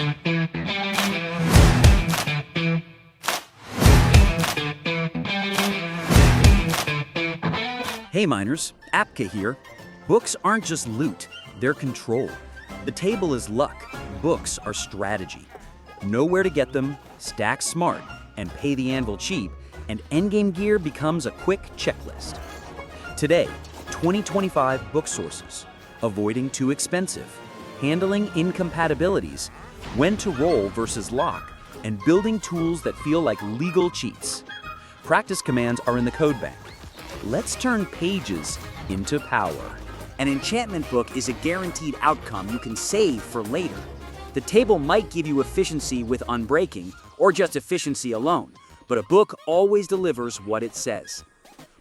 Hey miners, APKAFE here. Books aren't just loot, they're control. The table is luck, books are strategy. Know where to get them, stack smart, and pay the anvil cheap, and endgame gear becomes a quick checklist. Today, 2025 book sources, avoiding too expensive, handling incompatibilities, when to roll versus lock, and building tools that feel like legal cheats. Practice commands are in the code bank. Let's turn pages into power. An enchantment book is a guaranteed outcome you can save for later. The table might give you efficiency with unbreaking, or just efficiency alone, but a book always delivers what it says.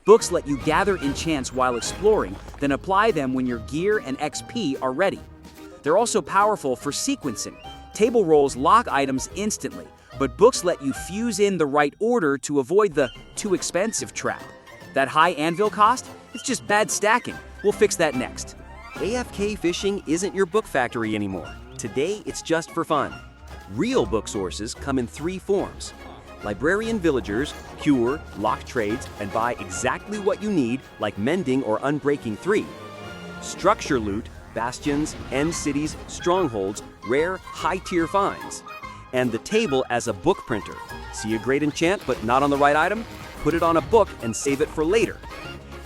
Books let you gather enchants while exploring, then apply them when your gear and XP are ready. They're also powerful for sequencing. Table rolls lock items instantly, but books let you fuse in the right order to avoid the too expensive trap. That high anvil cost? It's just bad stacking. We'll fix that next. AFK fishing isn't your book factory anymore. Today, it's just for fun. Real book sources come in 3 forms. Librarian villagers cure, lock trades, and buy exactly what you need, like Mending or Unbreaking 3. Structure loot, bastions, end cities, strongholds, rare, high-tier finds. And the table as a book printer. See a great enchant but not on the right item? Put it on a book and save it for later.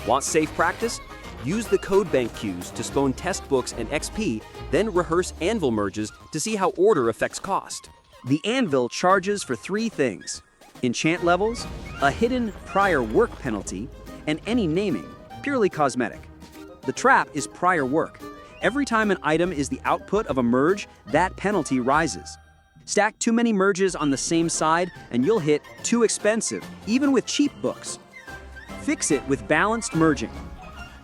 Want safe practice? Use the code bank queues to spawn test books and XP, then rehearse anvil merges to see how order affects cost. The anvil charges for 3 things: enchant levels, a hidden prior work penalty, and any naming, purely cosmetic. The trap is prior work. Every time an item is the output of a merge, that penalty rises. Stack too many merges on the same side and you'll hit too expensive, even with cheap books. Fix it with balanced merging.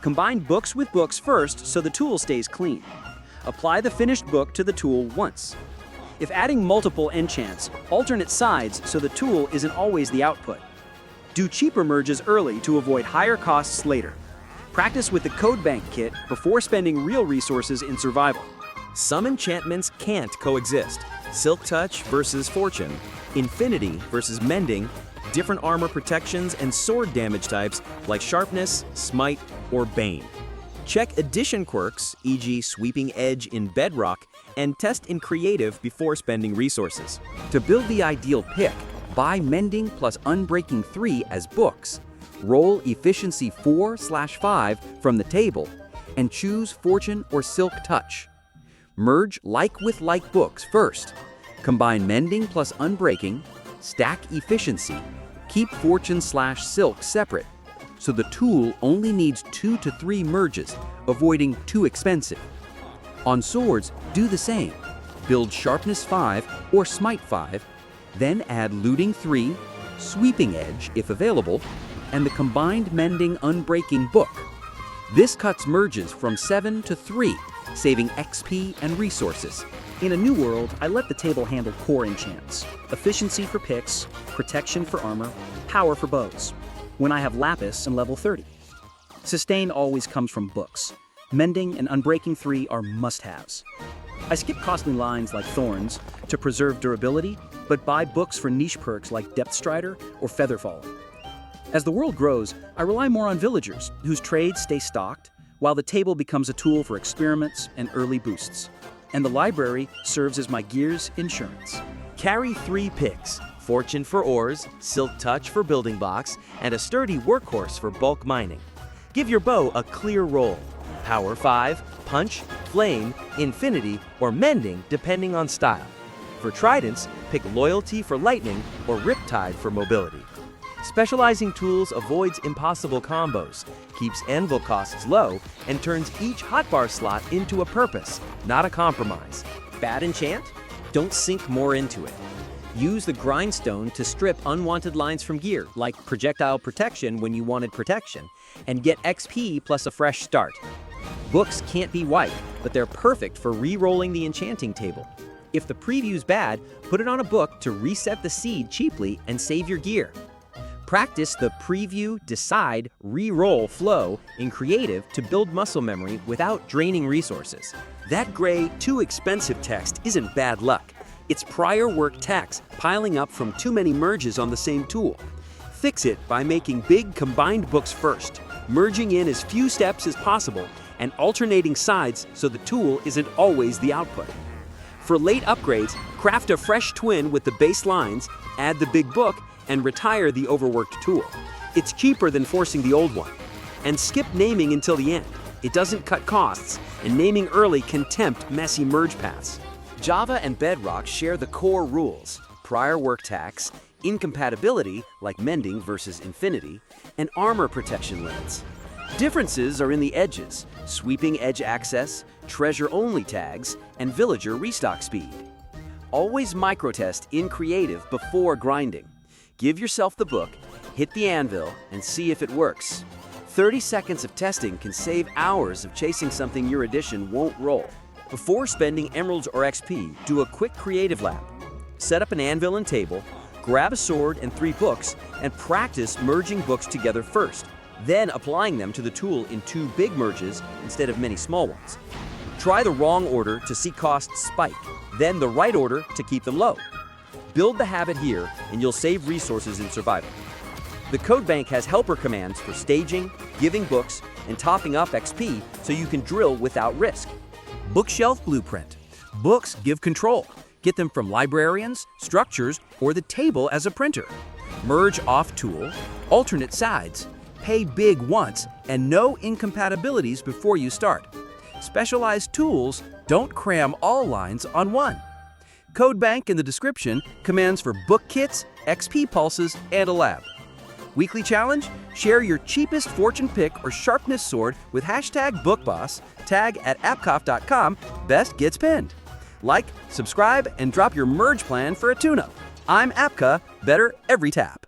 Combine books with books first so the tool stays clean. Apply the finished book to the tool once. If adding multiple enchants, alternate sides so the tool isn't always the output. Do cheaper merges early to avoid higher costs later. Practice with the code bank kit before spending real resources in survival. Some enchantments can't coexist. Silk Touch versus Fortune, Infinity versus Mending, different armor protections and sword damage types like Sharpness, Smite, or Bane. Check addition quirks, e.g. Sweeping Edge in Bedrock, and test in Creative before spending resources. To build the ideal pick, buy Mending plus Unbreaking 3 as books, roll Efficiency 4/5 from the table, and choose Fortune or Silk Touch. Merge like with like books first. Combine Mending plus Unbreaking, stack Efficiency, keep Fortune/Silk separate, so the tool only needs 2 to 3 merges, avoiding too expensive. On swords, do the same. Build Sharpness 5 or Smite 5, then add Looting 3, Sweeping Edge if available, and the combined Mending Unbreaking book. This cuts merges from 7 to 3, saving XP and resources. In a new world, I let the table handle core enchants. Efficiency for picks, protection for armor, power for bows. When I have Lapis and level 30. Sustain always comes from books. Mending and Unbreaking 3 are must-haves. I skip costly lines like Thorns to preserve durability, but buy books for niche perks like Depth Strider or Featherfall. As the world grows, I rely more on villagers, whose trades stay stocked, while the table becomes a tool for experiments and early boosts. And the library serves as my gear's insurance. Carry 3 picks: Fortune for ores, Silk Touch for building blocks, and a sturdy Workhorse for bulk mining. Give your bow a clear roll. Power 5, Punch, Flame, Infinity, or Mending depending on style. For tridents, pick Loyalty for lightning or Riptide for mobility. Specializing tools avoids impossible combos, keeps anvil costs low, and turns each hotbar slot into a purpose, not a compromise. Bad enchant? Don't sink more into it. Use the Grindstone to strip unwanted lines from gear, like projectile protection when you wanted protection, and get XP plus a fresh start. Books can't be white, but they're perfect for re-rolling the enchanting table. If the preview's bad, put it on a book to reset the seed cheaply and save your gear. Practice the preview, decide, re-roll flow in Creative to build muscle memory without draining resources. That gray, too expensive text isn't bad luck. It's prior work tax piling up from too many merges on the same tool. Fix it by making big combined books first, merging in as few steps as possible, and alternating sides so the tool isn't always the output. For late upgrades, craft a fresh twin with the base lines, add the big book, and retire the overworked tool. It's cheaper than forcing the old one. And skip naming until the end. It doesn't cut costs, and naming early can tempt messy merge paths. Java and Bedrock share the core rules: prior work tax, incompatibility like Mending versus Infinity, and armor protection limits. Differences are in the edges: sweeping edge access, treasure-only tags, and villager restock speed. Always microtest in creative before grinding. Give yourself the book, hit the anvil, and see if it works. 30 seconds of testing can save hours of chasing something your edition won't roll. Before spending emeralds or XP, do a quick creative lab. Set up an anvil and table, grab a sword and 3 books, and practice merging books together first, then applying them to the tool in 2 big merges instead of many small ones. Try the wrong order to see costs spike, then the right order to keep them low. Build the habit here, and you'll save resources in survival. The code bank has helper commands for staging, giving books, and topping up XP so you can drill without risk. Bookshelf Blueprint. Books give control. Get them from librarians, structures, or the table as a printer. Merge off tool, alternate sides, pay big once, and no incompatibilities before you start. Specialized tools don't cram all lines on one. Code bank in the description, commands for book kits, XP pulses, and a lab. Weekly challenge? Share your cheapest fortune pick or sharpness sword with hashtag BookBoss, tag at APKAFE.com, best gets pinned. Like, subscribe, and drop your merge plan for a tune-up. I'm APKA, better every tap.